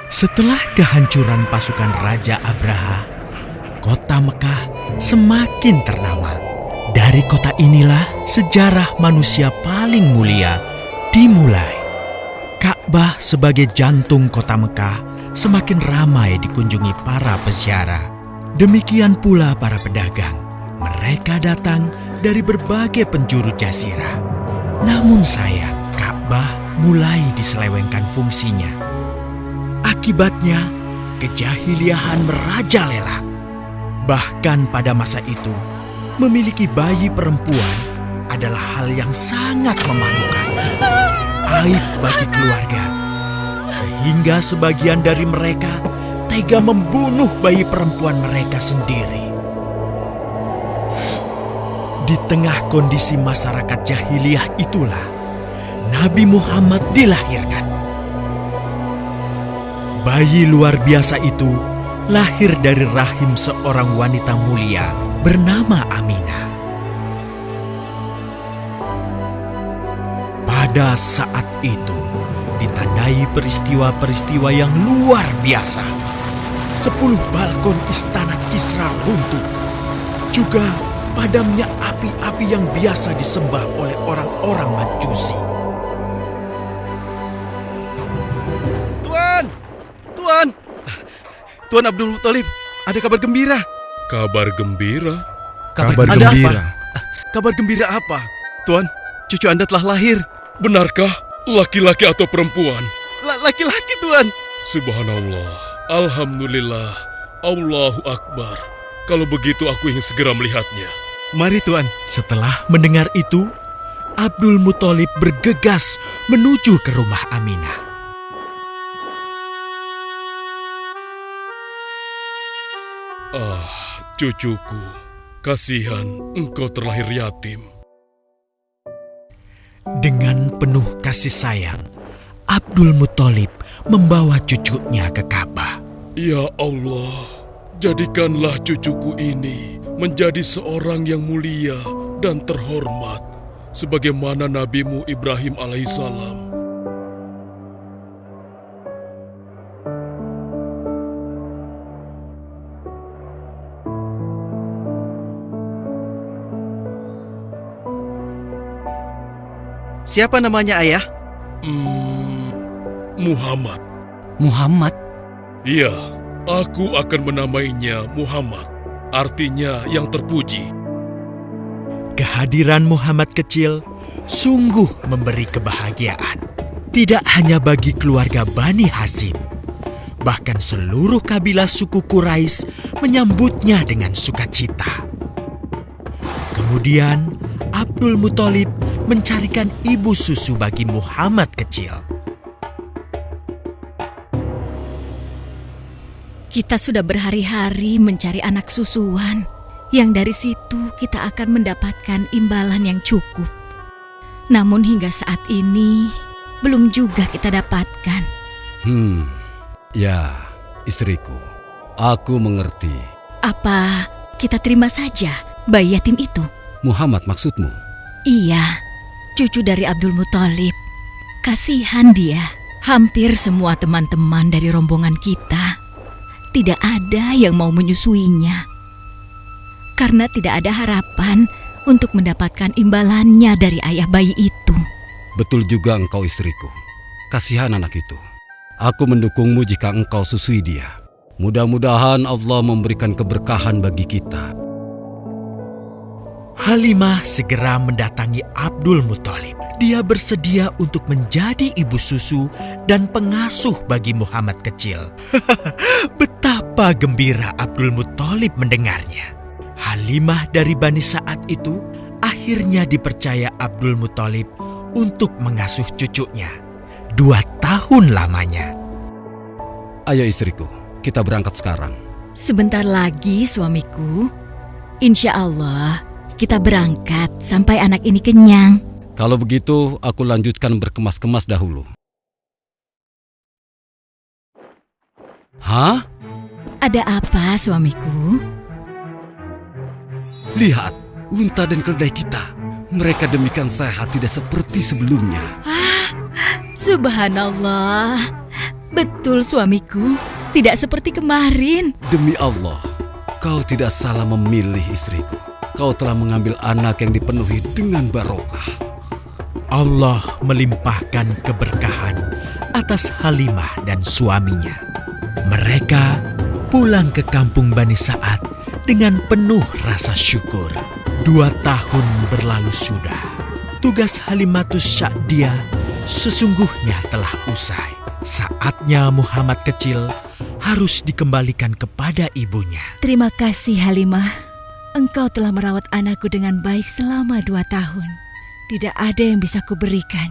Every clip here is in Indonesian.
Setelah kehancuran pasukan Raja Abraha, kota Mekah semakin ternama. Dari kota inilah sejarah manusia paling mulia dimulai. Ka'bah sebagai jantung kota Mekah semakin ramai dikunjungi para peziarah. Demikian pula para pedagang. Mereka datang dari berbagai penjuru jazirah. Namun sayang, Ka'bah mulai diselewengkan fungsinya. Akibatnya, kejahiliahan merajalela. Bahkan pada masa itu, memiliki bayi perempuan adalah hal yang sangat memalukan. Aib bagi keluarga. Sehingga sebagian dari mereka tega membunuh bayi perempuan mereka sendiri. Di tengah kondisi masyarakat jahiliyah itulah Nabi Muhammad dilahirkan. Bayi luar biasa itu lahir dari rahim seorang wanita mulia bernama Aminah. Pada saat itu ditandai peristiwa-peristiwa yang luar biasa. 10 balkon istana Kisra runtuh. Juga padamnya api-api yang biasa disembah oleh orang-orang Majusi. Tuan Abdul Muthalib, ada kabar gembira. Kabar gembira? Kabar gembira? Kabar gembira apa? Tuan, cucu Anda telah lahir. Benarkah? Laki-laki atau perempuan? Laki-laki, Tuan. Subhanallah, Alhamdulillah, Allahu Akbar. Kalau begitu aku ingin segera melihatnya. Mari, Tuan. Setelah mendengar itu, Abdul Muthalib bergegas menuju ke rumah Aminah. Cucuku, kasihan engkau terlahir yatim. Dengan penuh kasih sayang, Abdul Muthalib membawa cucunya ke Ka'bah. Ya Allah, jadikanlah cucuku ini menjadi seorang yang mulia dan terhormat, sebagaimana Nabi-Mu Ibrahim alaihissalam. Siapa namanya, Ayah? Muhammad. Muhammad? Iya, aku akan menamainya Muhammad. Artinya yang terpuji. Kehadiran Muhammad kecil sungguh memberi kebahagiaan. Tidak hanya bagi keluarga Bani Hashim, bahkan seluruh kabilah suku Quraisy menyambutnya dengan sukacita. Kemudian Abdul Muthalib mencarikan ibu susu bagi Muhammad kecil. Kita sudah berhari-hari mencari anak susuan, yang dari situ kita akan mendapatkan imbalan yang cukup. Namun hingga saat ini, belum juga kita dapatkan. Ya, istriku, aku mengerti. Apa kita terima saja bayi yatim itu? Muhammad maksudmu? Iya, cucu dari Abdul Muthalib. Kasihan dia. Hampir semua teman-teman dari rombongan kita tidak ada yang mau menyusuinya. Karena tidak ada harapan untuk mendapatkan imbalannya dari ayah bayi itu. Betul juga engkau, istriku. Kasihan anak itu. Aku mendukungmu jika engkau susui dia. Mudah-mudahan Allah memberikan keberkahan bagi kita. Halimah segera mendatangi Abdul Muthalib. Dia bersedia untuk menjadi ibu susu dan pengasuh bagi Muhammad kecil. Betapa gembira Abdul Muthalib mendengarnya. Halimah dari Bani Sa'ad itu akhirnya dipercaya Abdul Muthalib untuk mengasuh cucunya 2 tahun lamanya. Ayo istriku, kita berangkat sekarang. Sebentar lagi suamiku. Insya Allah kita berangkat sampai anak ini kenyang. Kalau begitu, aku lanjutkan berkemas-kemas dahulu. Hah? Ada apa suamiku? Lihat, unta dan keledai kita. Mereka demikian sehat, tidak seperti sebelumnya. Subhanallah. Betul suamiku, tidak seperti kemarin. Demi Allah, kau tidak salah memilih istriku. Kau telah mengambil anak yang dipenuhi dengan barokah. Allah melimpahkan keberkahan atas Halimah dan suaminya. Mereka pulang ke kampung Bani Sa'ad dengan penuh rasa syukur. 2 tahun berlalu sudah. Tugas Halimatus Sya'diyah sesungguhnya telah usai. Saatnya Muhammad kecil harus dikembalikan kepada ibunya. Terima kasih Halimah. Engkau telah merawat anakku dengan baik selama 2 tahun. Tidak ada yang bisa kuberikan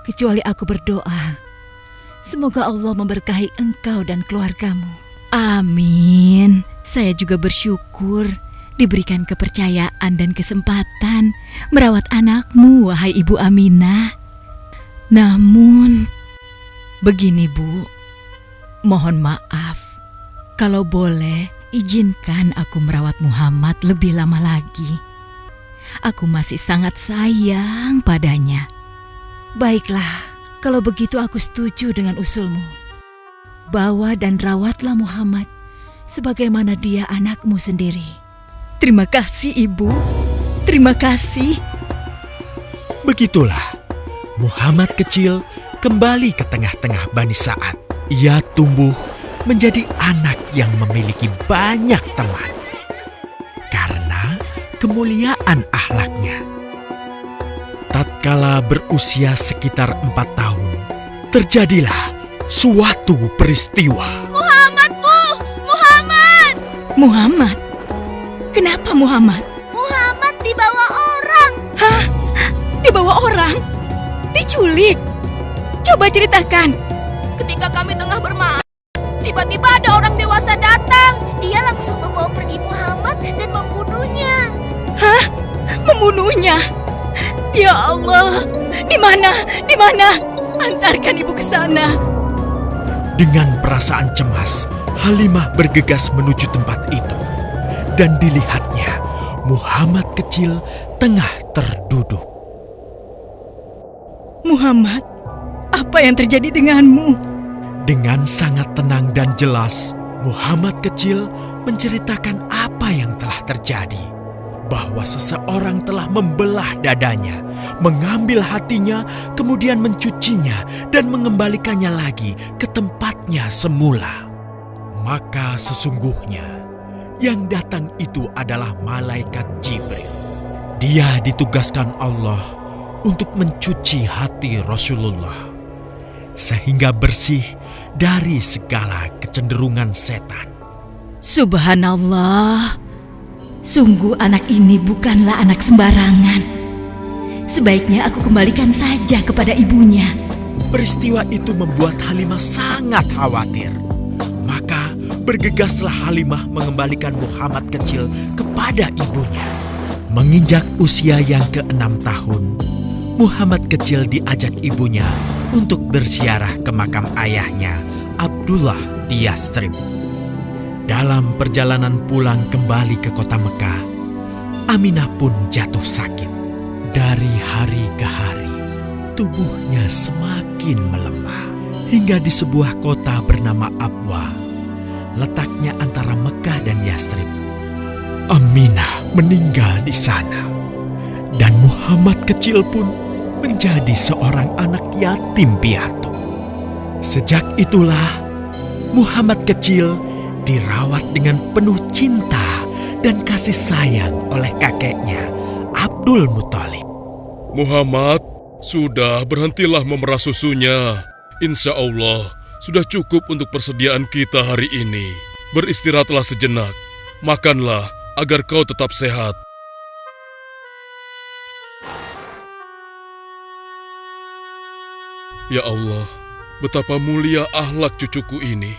kecuali aku berdoa. Semoga Allah memberkahi engkau dan keluargamu. Amin. Saya juga bersyukur diberikan kepercayaan dan kesempatan merawat anakmu, wahai Ibu Aminah. Namun, begini Bu, mohon maaf. Kalau boleh, izinkan aku merawat Muhammad lebih lama lagi. Aku masih sangat sayang padanya. Baiklah, kalau begitu aku setuju dengan usulmu. Bawa dan rawatlah Muhammad sebagaimana dia anakmu sendiri. Terima kasih Ibu, terima kasih. Begitulah, Muhammad kecil kembali ke tengah-tengah Bani Sa'ad. Ia tumbuh menjadi anak yang memiliki banyak teman karena kemuliaan akhlaknya. Tatkala berusia sekitar 4 tahun, terjadilah suatu peristiwa. Muhammad, Bu! Muhammad! Muhammad? Kenapa Muhammad? Muhammad dibawa orang. Hah? Dibawa orang? Diculik? Coba ceritakan. Ketika kami tengah bermain, tiba-tiba ada orang dewasa datang. Dia langsung membawa pergi Muhammad dan membunuhnya. Hah? Membunuhnya? Ya Allah, di mana? Di mana? Antarkan ibu ke sana. Dengan perasaan cemas, Halimah bergegas menuju tempat itu. Dan dilihatnya, Muhammad kecil tengah terduduk. Muhammad, apa yang terjadi denganmu? Dengan sangat tenang dan jelas, Muhammad kecil menceritakan apa yang telah terjadi. Bahwa seseorang telah membelah dadanya, mengambil hatinya, kemudian mencucinya dan mengembalikannya lagi ke tempatnya semula. Maka sesungguhnya yang datang itu adalah malaikat Jibril. Dia ditugaskan Allah untuk mencuci hati Rasulullah sehingga bersih dari segala kecenderungan setan. Subhanallah, sungguh anak ini bukanlah anak sembarangan. Sebaiknya aku kembalikan saja kepada ibunya. Peristiwa itu membuat Halimah sangat khawatir. Maka bergegaslah Halimah mengembalikan Muhammad kecil kepada ibunya. Menginjak usia yang ke-6 tahun, Muhammad kecil diajak ibunya untuk berziarah ke makam ayahnya, Abdullah di Yathrib. Dalam perjalanan pulang kembali ke kota Mekah, Aminah pun jatuh sakit. Dari hari ke hari, tubuhnya semakin melemah. Hingga di sebuah kota bernama Abwa, letaknya antara Mekah dan Yathrib, Aminah meninggal di sana. Dan Muhammad kecil pun menjadi seorang anak yatim piatu. Sejak itulah, Muhammad kecil dirawat dengan penuh cinta dan kasih sayang oleh kakeknya, Abdul Muthalib. Muhammad, sudah berhentilah memerah susunya. Insya Allah, sudah cukup untuk persediaan kita hari ini. Beristirahatlah sejenak. Makanlah agar kau tetap sehat. Ya Allah, betapa mulia akhlak cucuku ini.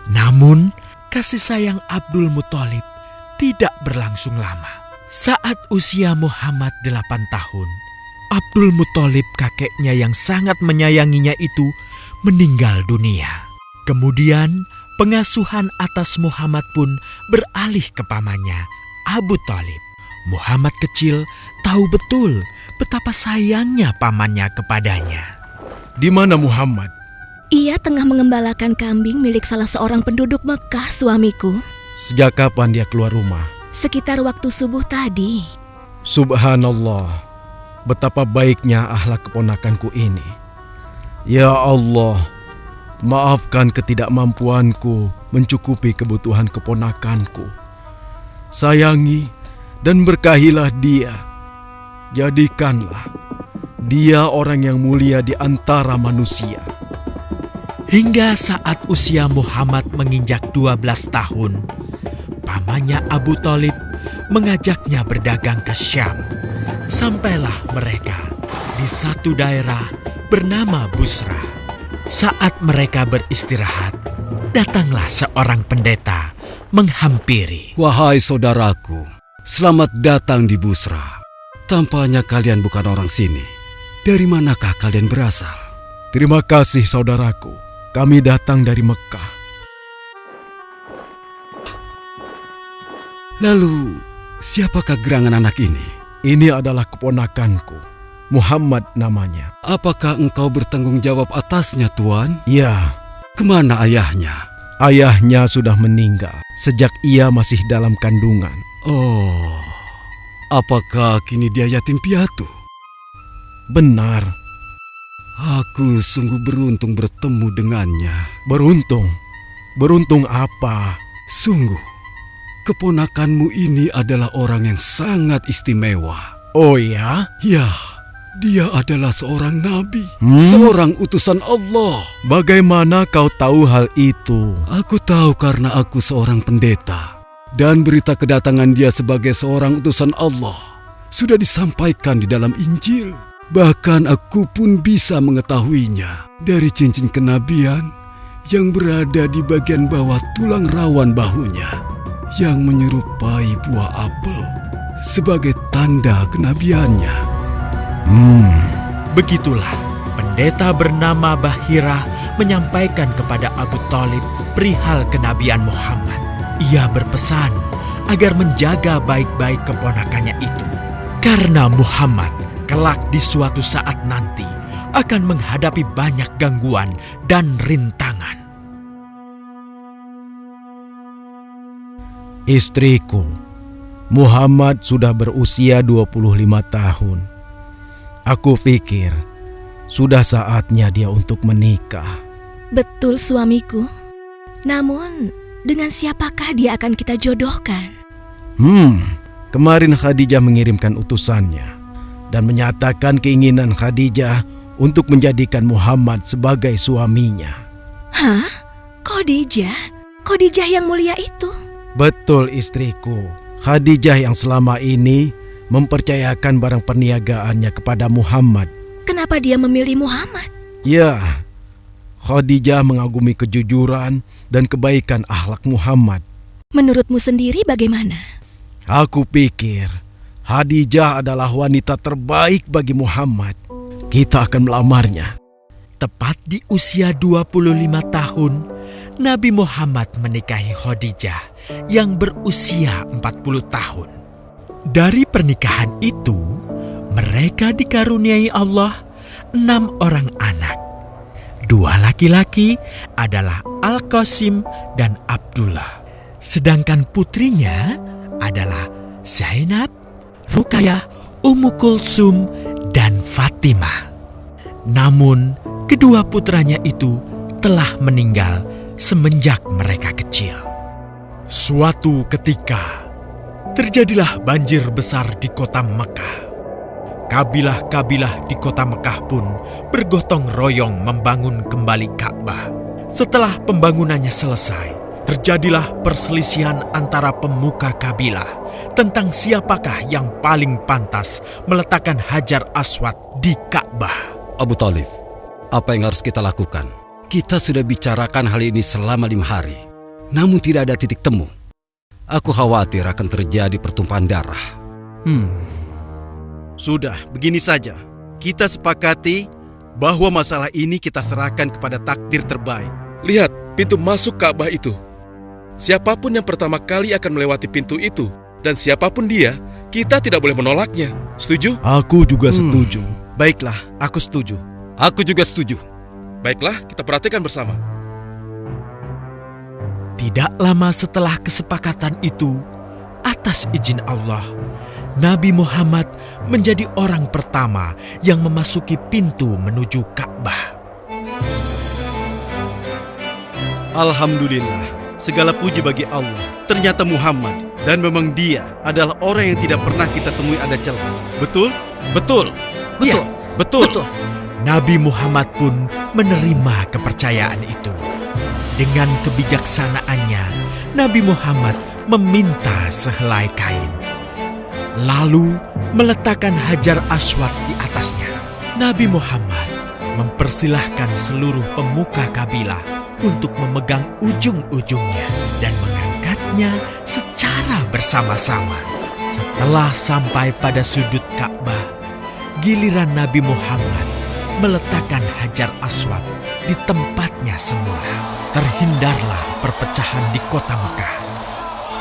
Namun, kasih sayang Abdul Muthalib tidak berlangsung lama. Saat usia Muhammad 8 tahun, Abdul Muthalib kakeknya yang sangat menyayanginya itu meninggal dunia. Kemudian, pengasuhan atas Muhammad pun beralih ke pamannya, Abu Thalib. Muhammad kecil tahu betul betapa sayangnya pamannya kepadanya. Di mana Muhammad? Ia tengah mengembalakan kambing milik salah seorang penduduk Mekah, suamiku. Sejak kapan dia keluar rumah? Sekitar waktu subuh tadi. Subhanallah, betapa baiknya akhlak keponakanku ini. Ya Allah, maafkan ketidakmampuanku mencukupi kebutuhan keponakanku. Sayangi dan berkahilah dia. Jadikanlah dia orang yang mulia di antara manusia. Hingga saat usia Muhammad menginjak 12 tahun, pamannya Abu Thalib mengajaknya berdagang ke Syam. Sampailah mereka di satu daerah bernama Busra. Saat mereka beristirahat, datanglah seorang pendeta menghampiri. Wahai saudaraku, selamat datang di Busra. Tampaknya kalian bukan orang sini. Dari manakah kalian berasal? Terima kasih saudaraku. Kami datang dari Mekah. Lalu, siapakah gerangan anak ini? Ini adalah keponakanku. Muhammad namanya. Apakah engkau bertanggung jawab atasnya, Tuan? Ya, Kemana ayahnya? ayahnya sudah meninggal sejak ia masih dalam kandungan. Oh, apakah kini dia yatim piatu? Benar, Aku sungguh beruntung bertemu dengannya. beruntung. Beruntung apa? Sungguh, keponakanmu ini adalah orang yang sangat istimewa. Oh ya? Ya, dia adalah seorang nabi, Hmm? seorang utusan Allah. Bagaimana kau tahu hal itu? Aku tahu karena aku seorang pendeta. Dan berita kedatangan dia sebagai seorang utusan Allah sudah disampaikan di dalam Injil. Bahkan aku pun bisa mengetahuinya dari cincin kenabian yang berada di bagian bawah tulang rawan bahunya yang menyerupai buah apel sebagai tanda kenabiannya. Begitulah pendeta bernama Bahira menyampaikan kepada Abu Thalib perihal kenabian Muhammad. Ia berpesan agar menjaga baik-baik keponakannya itu, karena Muhammad kelak di suatu saat nanti akan menghadapi banyak gangguan dan rintangan. Istriku, Muhammad sudah berusia 25 tahun. Aku pikir sudah saatnya dia untuk menikah. Betul, suamiku. Namun, dengan siapakah dia akan kita jodohkan? Kemarin Khadijah mengirimkan utusannya dan menyatakan keinginan Khadijah untuk menjadikan Muhammad sebagai suaminya. Hah? Khadijah? Khadijah yang mulia itu? Betul istriku, Khadijah yang selama ini mempercayakan barang perniagaannya kepada Muhammad. Kenapa dia memilih Muhammad? Ya, Khadijah mengagumi kejujuran dan kebaikan akhlak Muhammad. Menurutmu sendiri bagaimana? Aku pikir Khadijah adalah wanita terbaik bagi Muhammad. Kita akan melamarnya. Tepat di usia 25 tahun, Nabi Muhammad menikahi Khadijah yang berusia 40 tahun. Dari pernikahan itu, mereka dikaruniai Allah 6 orang anak. 2 laki-laki adalah Al-Qasim dan Abdullah. Sedangkan putrinya adalah Zainab, Ruqayyah, Ummu Kulsum, dan Fatimah. Namun, kedua putranya itu telah meninggal semenjak mereka kecil. Suatu ketika, terjadilah banjir besar di kota Mekah. Kabilah-kabilah di kota Mekah pun bergotong royong membangun kembali Ka'bah. Setelah pembangunannya selesai, terjadilah perselisihan antara pemuka kabilah tentang siapakah yang paling pantas meletakkan Hajar Aswad di Ka'bah. Abu Thalib, apa yang harus kita lakukan? Kita sudah bicarakan hal ini selama 5 hari, namun tidak ada titik temu. Aku khawatir akan terjadi pertumpahan darah. Sudah, begini saja. Kita sepakati bahwa masalah ini kita serahkan kepada takdir terbaik. Lihat pintu masuk Ka'bah itu. Siapapun yang pertama kali akan melewati pintu itu, dan siapapun dia, kita tidak boleh menolaknya. Setuju? Aku juga setuju. Baiklah, aku setuju. Aku juga setuju. Baiklah, kita perhatikan bersama. Tidak lama setelah kesepakatan itu, atas izin Allah, Nabi Muhammad menjadi orang pertama yang memasuki pintu menuju Ka'bah. Alhamdulillah, segala puji bagi Allah. Ternyata Muhammad, dan memang dia adalah orang yang tidak pernah kita temui ada celah. Betul? Betul. Betul. Ya, betul. Nabi Muhammad pun menerima kepercayaan itu. Dengan kebijaksanaannya, Nabi Muhammad meminta sehelai kain, lalu meletakkan Hajar Aswad di atasnya. Nabi Muhammad mempersilahkan seluruh pemuka kabilah untuk memegang ujung-ujungnya dan mengangkatnya secara bersama-sama. Setelah sampai pada sudut Ka'bah, giliran Nabi Muhammad meletakkan Hajar Aswad di tempatnya semula. Terhindarlah perpecahan di kota Mekah.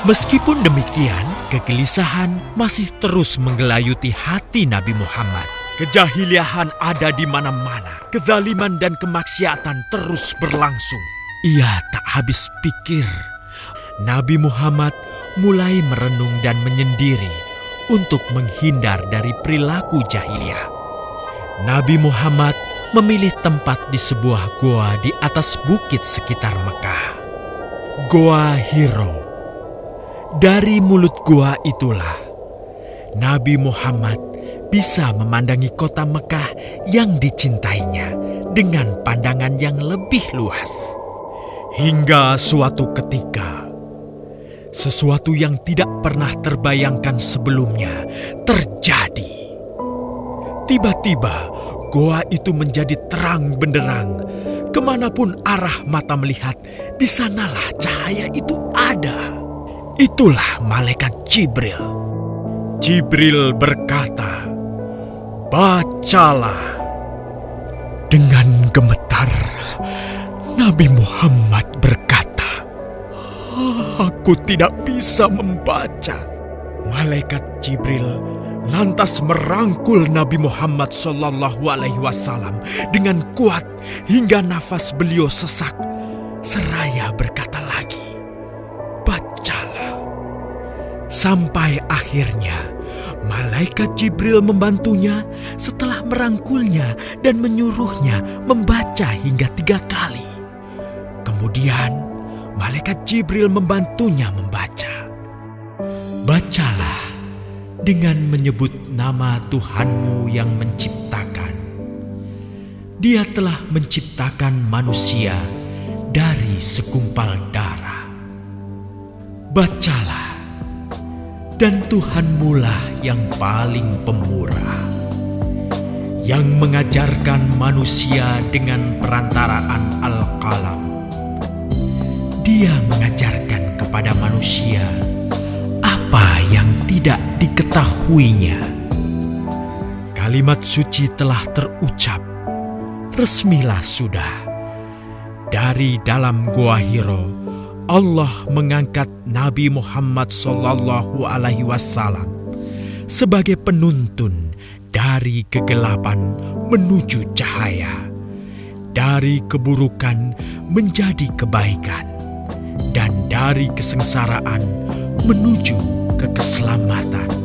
Meskipun demikian, kegelisahan masih terus menggelayuti hati Nabi Muhammad. Kejahiliahan ada di mana-mana. Kezaliman dan kemaksiatan terus berlangsung. Ia tak habis pikir. Nabi Muhammad mulai merenung dan menyendiri untuk menghindar dari perilaku jahiliyah. Nabi Muhammad memilih tempat di sebuah goa di atas bukit sekitar Mekah. Goa Hiro. Dari mulut goa itulah Nabi Muhammad bisa memandangi kota Mekah yang dicintainya dengan pandangan yang lebih luas. Hingga suatu ketika, sesuatu yang tidak pernah terbayangkan sebelumnya terjadi. Tiba-tiba, goa itu menjadi terang benderang. Kemanapun arah mata melihat, di sanalah cahaya itu ada. Itulah malaikat Jibril. Jibril berkata, "Bacalah." Dengan gemetar, Nabi Muhammad berkata, "Aku tidak bisa membaca." Malaikat Jibril lantas merangkul Nabi Muhammad SAW dengan kuat hingga nafas beliau sesak. Seraya berkata lagi, "Bacalah." Sampai akhirnya malaikat Jibril membantunya setelah merangkulnya dan menyuruhnya membaca hingga 3 kali. Kemudian malaikat Jibril membantunya membaca. "Bacalah dengan menyebut nama Tuhanmu yang menciptakan. Dia telah menciptakan manusia dari segumpal darah. Bacalah, dan Tuhanmulah yang paling pemurah, yang mengajarkan manusia dengan perantaraan Al-Qalam. Dia mengajarkan kepada manusia apa yang tidak diketahuinya." Kalimat suci telah terucap. Resmilah sudah. Dari dalam Goa Hiro, Allah mengangkat Nabi Muhammad SAW sebagai penuntun dari kegelapan menuju cahaya, dari keburukan menjadi kebaikan, dan dari kesengsaraan menuju ke keselamatan.